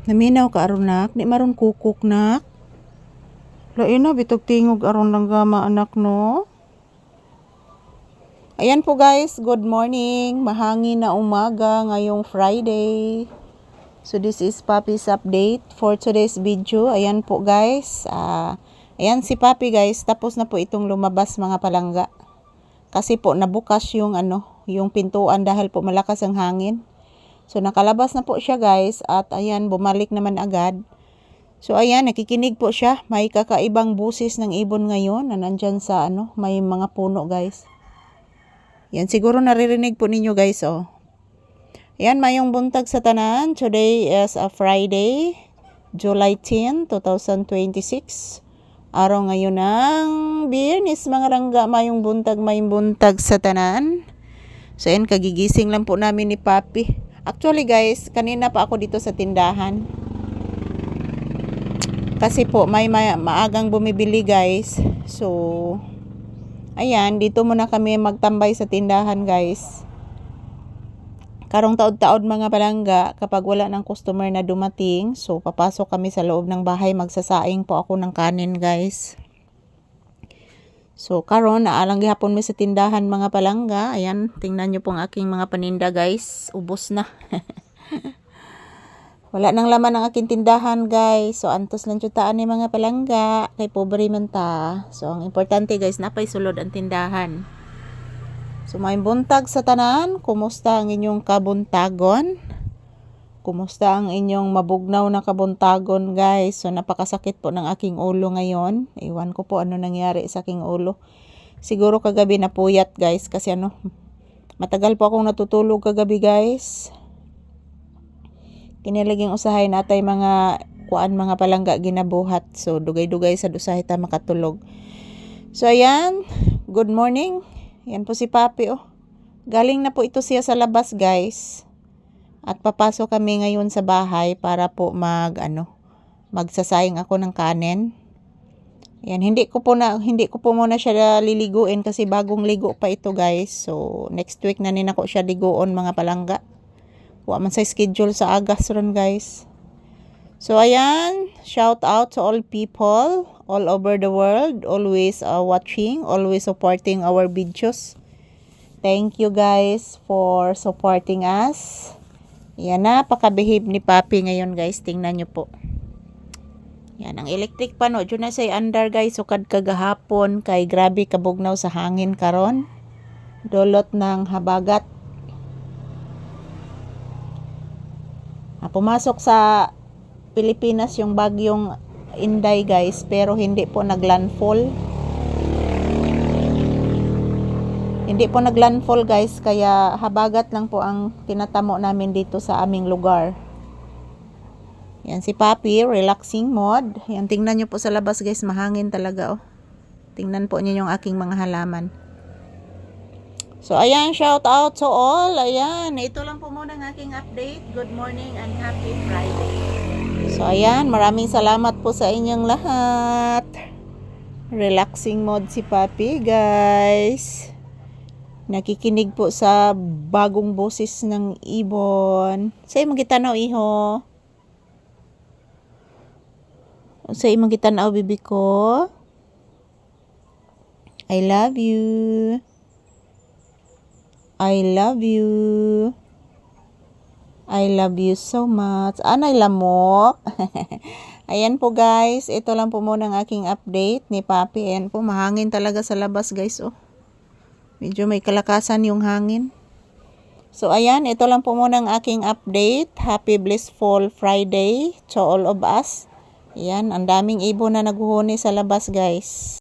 Naminaw ka aron nak, ni maron kukuk nak. Lain na bitog tingog aron lang gama anak no. Ayan po guys, good morning. Mahangin na umaga ngayong Friday. So this is Papi's update for today's video. Ayan po guys. Ayan si Papi guys, tapos na po itong lumabas mga palangga. Kasi po nabukas yung yung pintuan dahil po malakas ang hangin. So nakalabas na po siya guys at ayan bumalik naman agad. So ayan nakikinig po siya. May kakaibang busis ng ibon ngayon na nandyan sa may mga puno guys. Yan siguro naririnig po ninyo guys oh. Ayan mayong buntag sa tanan. Today is a Friday, July 10, 2026. Araw ngayon ng Biyernes mga langga, mayong buntag sa tanan. So ayan kagigising lang po namin ni Papi. Actually guys, kanina pa ako dito sa tindahan. Kasi po may maagang bumibili guys. So ayan, dito muna kami magtambay sa tindahan guys. Karong taod-taod mga palangga, kapag wala ng customer na dumating, so papasok kami sa loob ng bahay, magsasaing po ako ng kanin guys. So karon naalang gihapon mi sa tindahan mga palangga. Ayan, tingnan niyo pong aking mga paninda guys, ubos na. Wala nang laman ang aking tindahan guys. So antos lang chutaan ni mga palangga, kay pobre man ta. So ang importante guys, napay sulod ang tindahan. So may buntag sa tanan, kumusta ang inyong kabuntagon? Kumusta ang inyong mabugnaw na kabuntagon guys? So napakasakit po ng aking ulo ngayon. Iwan ko po ano nangyari sa aking ulo. Siguro kagabi napuyat guys kasi matagal po akong natutulog kagabi guys. Kinilaging usahay natay mga mga palangga ginabuhat. So dugay-dugay sa usahay ta makatulog. So ayan, good morning. Yan po si Papi oh. Galing na po ito siya sa labas guys. At papasok kami ngayon sa bahay para po magsasayang ako ng kanin. Yan, hindi ko po muna siya liliguin kasi bagong ligo pa ito guys. So next week na nina ko siya liguon mga palangga. Wa man sa schedule sa agas ron guys. So ayan, shout out to all people all over the world, always watching, always supporting our videos. Thank you guys for supporting us. Yan, napaka-behave ni Papi ngayon guys. Tingnan nyo po. Yan, ang electric pa no. Diyan na say under guys. Sukad kagahapon. Kay grabe kabugnaw sa hangin karon. Dolot ng habagat. Pumasok sa Pilipinas yung bagyong Inday guys. Pero hindi po naglandfall. Hindi po naglandfall guys, kaya habagat lang po ang tinatamo namin dito sa aming lugar. Yan si Papi, relaxing mode. Yan, tingnan nyo po sa labas guys, mahangin talaga oh. Tingnan po niyo yung aking mga halaman. So ayan, shout out to all. Ayan, ito lang po muna ang aking update. Good morning and happy Friday. So ayan, maraming salamat po sa inyong lahat. Relaxing mode si Papi guys. Nakikinig po sa bagong boses ng ibon. Sa imong gitanaw iho. Sa imong gitanaw bibi ko. I love you. I love you. I love you so much. Anay lamok. Ayan po guys, ito lang po muna ang aking update ni Papi. Ayan po, mahangin talaga sa labas guys oh. Medyo may kalakasan yung hangin. So ayan, ito lang po muna ang aking update. Happy blissful Friday to all of us. Ayan, ang daming ibon na naghuhuni sa labas guys.